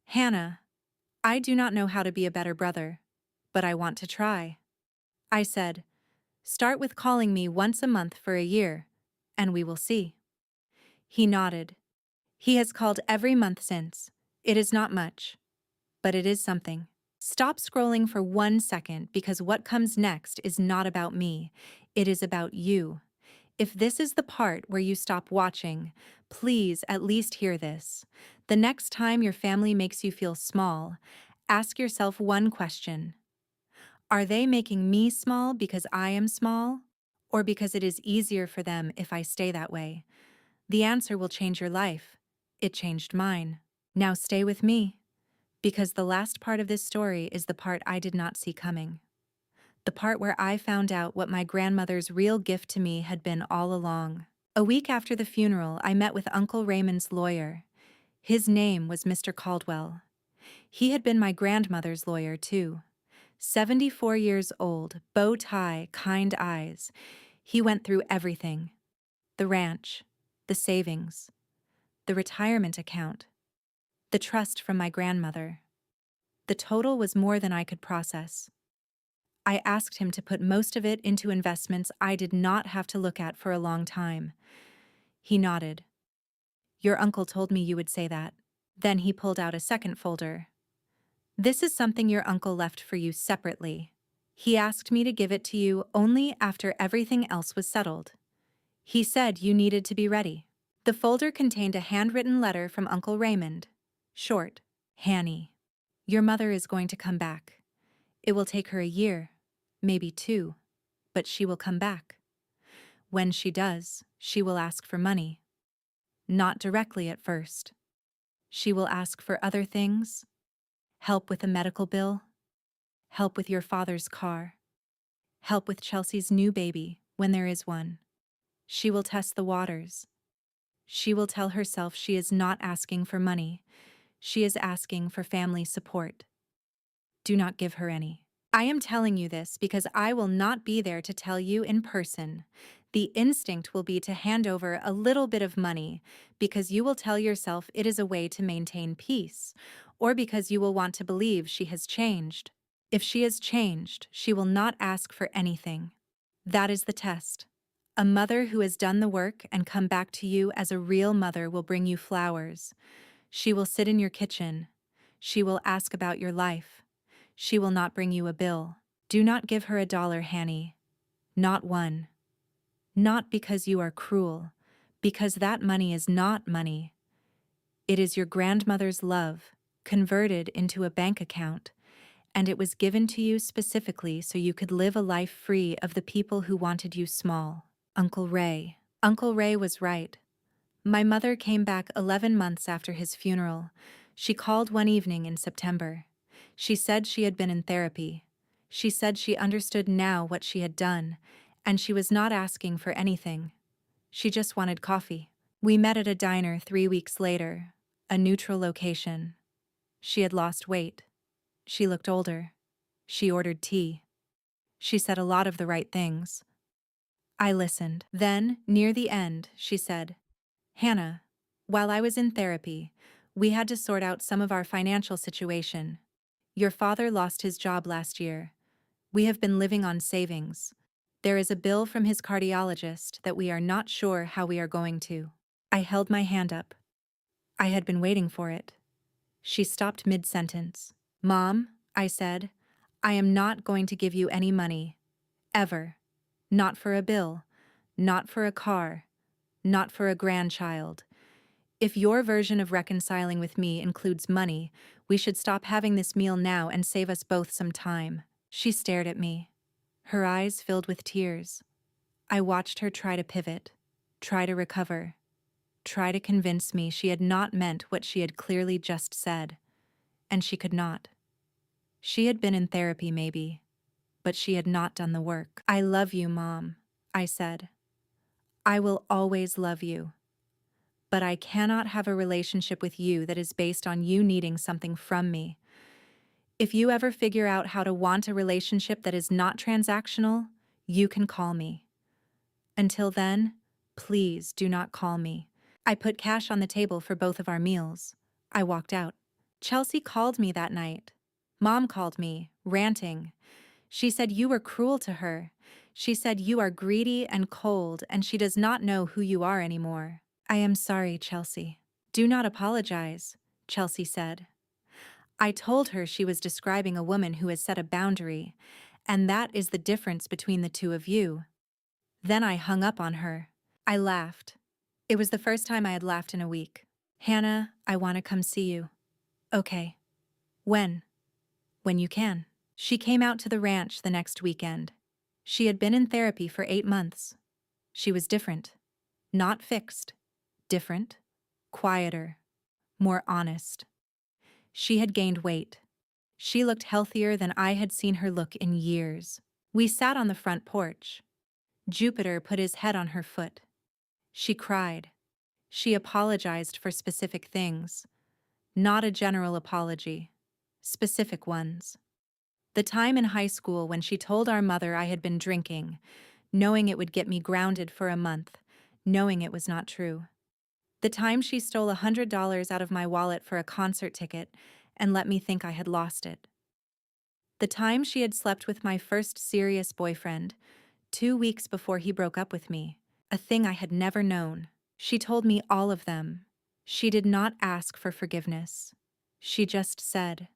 "Hannah, I do not know how to be a better brother, but I want to try." I said, "Start with calling me once a month for a year, and we will see." He nodded. He has called every month since. It is not much, but it is something. Stop scrolling for 1 second because what comes next is not about me. It is about you. If this is the part where you stop watching, please at least hear this. The next time your family makes you feel small, ask yourself one question. Are they making me small because I am small, or because it is easier for them if I stay that way? The answer will change your life. It changed mine. Now stay with me, because the last part of this story is the part I did not see coming. The part where I found out what my grandmother's real gift to me had been all along. A week after the funeral, I met with Uncle Raymond's lawyer. His name was Mr. Caldwell. He had been my grandmother's lawyer, too. 74 years old, bow tie, kind eyes. He went through everything: the ranch, the savings, the retirement account, the trust from my grandmother. The total was more than I could process. I asked him to put most of it into investments I did not have to look at for a long time. He nodded. Your uncle told me you would say that. Then he pulled out a second folder. This is something your uncle left for you separately. He asked me to give it to you only after everything else was settled. He said you needed to be ready. The folder contained a handwritten letter from Uncle Raymond. Short: Hanny, your mother is going to come back. It will take her a year, maybe 2, but she will come back. When she does, she will ask for money. Not directly at first. She will ask for other things: help with a medical bill, help with your father's car, help with Chelsea's new baby when there is one. She will test the waters. She will tell herself she is not asking for money. She is asking for family support. Do not give her any. I am telling you this because I will not be there to tell you in person. The instinct will be to hand over a little bit of money because you will tell yourself it is a way to maintain peace, or because you will want to believe she has changed. If she has changed, she will not ask for anything. That is the test. A mother who has done the work and come back to you as a real mother will bring you flowers. She will sit in your kitchen. She will ask about your life. She will not bring you a bill. Do not give her $1, Hanny. Not one. Not because you are cruel, because that money is not money. It is your grandmother's love, converted into a bank account, and it was given to you specifically so you could live a life free of the people who wanted you small. Uncle Ray. Uncle Ray was right. My mother came back 11 months after his funeral. She called one evening in September. She said she had been in therapy. She said she understood now what she had done, and she was not asking for anything. She just wanted coffee. We met at a diner 3 weeks later, a neutral location. She had lost weight. She looked older. She ordered tea. She said a lot of the right things. I listened. Then, near the end, she said, Hannah, while I was in therapy, we had to sort out some of our financial situation. Your father lost his job last year. We have been living on savings. There is a bill from his cardiologist that we are not sure how we are going to. I held my hand up. I had been waiting for it. She stopped mid-sentence. Mom, I said, I am not going to give you any money. Ever. Not for a bill. Not for a car. Not for a grandchild. If your version of reconciling with me includes money, we should stop having this meal now and save us both some time. She stared at me. Her eyes filled with tears. I watched her try to pivot, try to recover, try to convince me she had not meant what she had clearly just said. And she could not. She had been in therapy maybe, but she had not done the work. I love you, Mom, I said. I will always love you. But I cannot have a relationship with you that is based on you needing something from me. If you ever figure out how to want a relationship that is not transactional, you can call me. Until then, please do not call me. I put cash on the table for both of our meals. I walked out. Chelsea called me that night. Mom called me, ranting. She said you were cruel to her. She said you are greedy and cold and she does not know who you are anymore. I am sorry, Chelsea. Do not apologize, Chelsea said. I told her she was describing a woman who has set a boundary, and that is the difference between the two of you. Then I hung up on her. I laughed. It was the first time I had laughed in a week. Hannah, I want to come see you. Okay. When? When you can. She came out to the ranch the next weekend. She had been in therapy for 8 months. She was different. Not fixed. Different. Quieter. More honest. She had gained weight. She looked healthier than I had seen her look in years. We sat on the front porch. Jupiter put his head on her foot. She cried. She apologized for specific things. Not a general apology. specific ones. The time in high school when she told our mother I had been drinking, knowing it would get me grounded for a month, knowing it was not true. The time she stole $100 out of my wallet for a concert ticket and let me think I had lost it. The time she had slept with my first serious boyfriend, 2 weeks before he broke up with me, a thing I had never known. She told me all of them. She did not ask for forgiveness. She just said,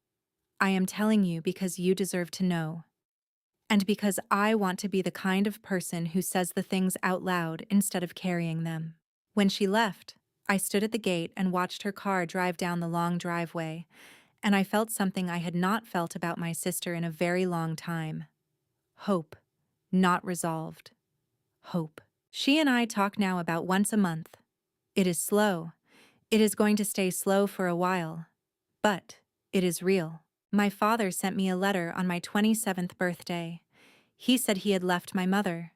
I am telling you because you deserve to know. And because I want to be the kind of person who says the things out loud instead of carrying them. When she left, I stood at the gate and watched her car drive down the long driveway, and I felt something I had not felt about my sister in a very long time. Hope, not resolved. Hope. She and I talk now about once a month. It is slow. It is going to stay slow for a while. But it is real. My father sent me a letter on my 27th birthday. He said he had left my mother.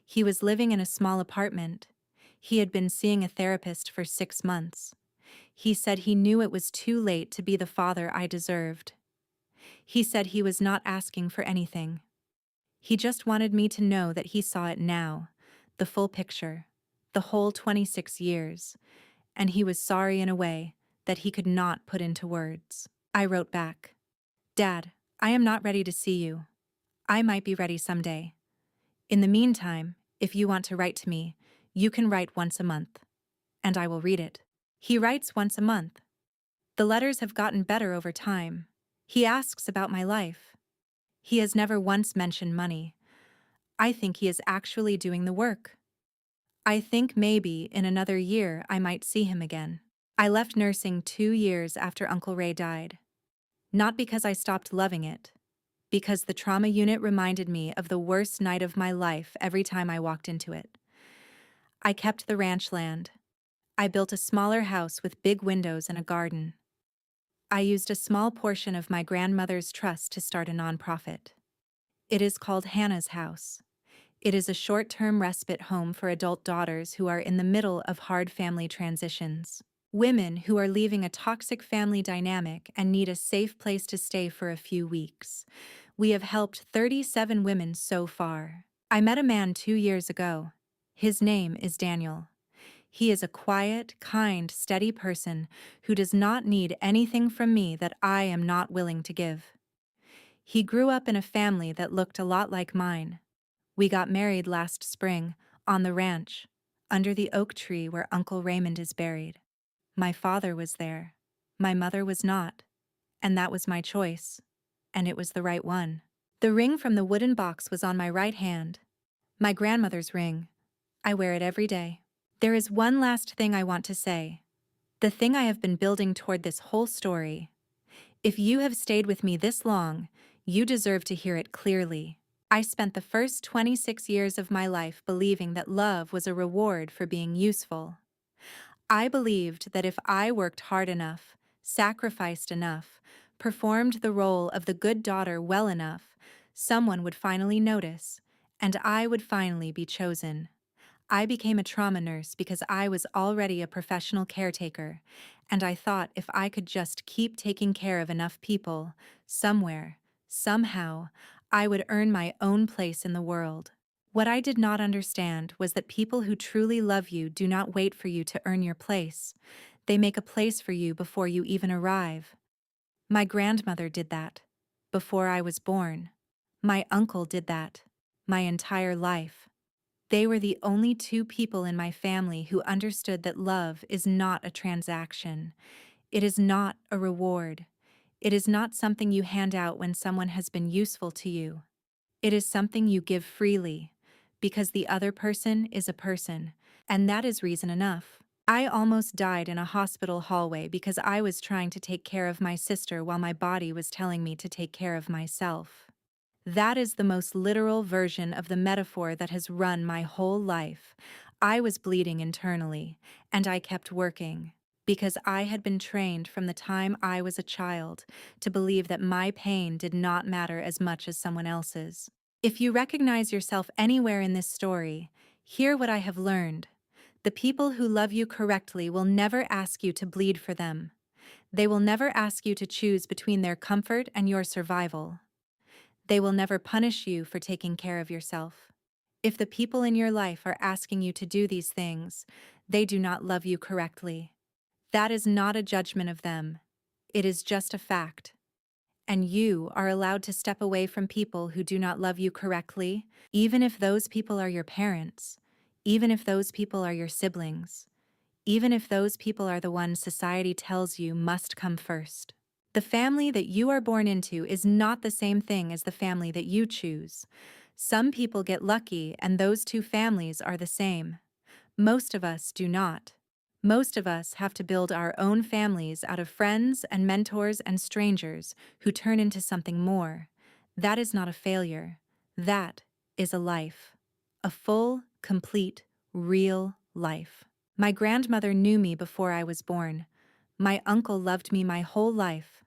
He was living in a small apartment. He had been seeing a therapist for 6 months. He said he knew it was too late to be the father I deserved. He said he was not asking for anything. He just wanted me to know that he saw it now, the full picture, the whole 26 years, and he was sorry in a way that he could not put into words. I wrote back, Dad, I am not ready to see you. I might be ready someday. In the meantime, if you want to write to me, you can write once a month, and I will read it. He writes once a month. The letters have gotten better over time. He asks about my life. He has never once mentioned money. I think he is actually doing the work. I think maybe in another year I might see him again. I left nursing 2 years after Uncle Ray died. Not because I stopped loving it, because the trauma unit reminded me of the worst night of my life every time I walked into it. I kept the ranch land. I built a smaller house with big windows and a garden. I used a small portion of my grandmother's trust to start a nonprofit. It is called Hannah's House. It is a short-term respite home for adult daughters who are in the middle of hard family transitions. Women who are leaving a toxic family dynamic and need a safe place to stay for a few weeks. We have helped 37 women so far. I met a man 2 years ago. His name is Daniel. He is a quiet, kind, steady person who does not need anything from me that I am not willing to give. He grew up in a family that looked a lot like mine. We got married last spring, on the ranch, under the oak tree where Uncle Raymond is buried. My father was there. My mother was not. And that was my choice. And it was the right one. The ring from the wooden box was on my right hand. My grandmother's ring. I wear it every day. There is one last thing I want to say. The thing I have been building toward this whole story. If you have stayed with me this long, you deserve to hear it clearly. I spent the first 26 years of my life believing that love was a reward for being useful. I believed that if I worked hard enough, sacrificed enough, performed the role of the good daughter well enough, someone would finally notice, and I would finally be chosen. I became a trauma nurse because I was already a professional caretaker, and I thought if I could just keep taking care of enough people, somewhere, somehow, I would earn my own place in the world. What I did not understand was that people who truly love you do not wait for you to earn your place. They make a place for you before you even arrive. My grandmother did that, before I was born. My uncle did that, my entire life. They were the only 2 people in my family who understood that love is not a transaction. It is not a reward. It is not something you hand out when someone has been useful to you. It is something you give freely, because the other person is a person, and that is reason enough. I almost died in a hospital hallway because I was trying to take care of my sister while my body was telling me to take care of myself. That is the most literal version of the metaphor that has run my whole life. I was bleeding internally, and I kept working, because I had been trained from the time I was a child to believe that my pain did not matter as much as someone else's. If you recognize yourself anywhere in this story, hear what I have learned. The people who love you correctly will never ask you to bleed for them. They will never ask you to choose between their comfort and your survival. They will never punish you for taking care of yourself. If the people in your life are asking you to do these things, they do not love you correctly. That is not a judgment of them. It is just a fact. And you are allowed to step away from people who do not love you correctly, even if those people are your parents, even if those people are your siblings, even if those people are the ones society tells you must come first. The family that you are born into is not the same thing as the family that you choose. Some people get lucky and those two families are the same. Most of us do not. Most of us have to build our own families out of friends and mentors and strangers who turn into something more. That is not a failure. That is a life. A full, complete, real life. My grandmother knew me before I was born. My uncle loved me my whole life.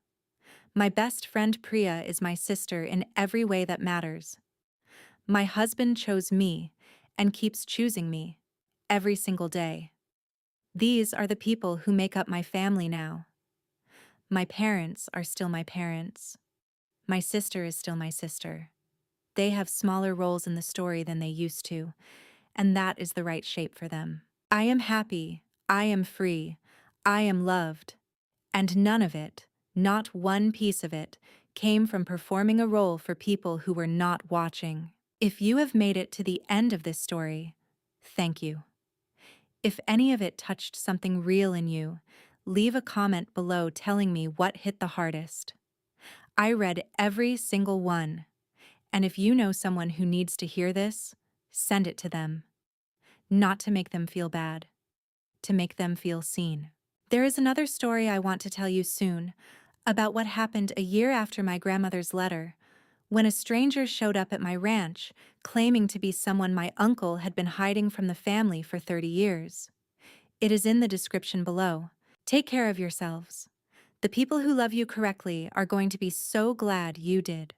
My best friend Priya is my sister in every way that matters. My husband chose me and keeps choosing me every single day. These are the people who make up my family now. My parents are still my parents. My sister is still my sister. They have smaller roles in the story than they used to, and that is the right shape for them. I am happy, I am free, I am loved, and none of it, not one piece of it, came from performing a role for people who were not watching. If you have made it to the end of this story, thank you. If any of it touched something real in you, leave a comment below telling me what hit the hardest. I read every single one, and if you know someone who needs to hear this, send it to them. Not to make them feel bad, to make them feel seen. There is another story I want to tell you soon, about what happened a year after my grandmother's letter, when a stranger showed up at my ranch, claiming to be someone my uncle had been hiding from the family for 30 years. It is in the description below. Take care of yourselves. The people who love you correctly are going to be so glad you did.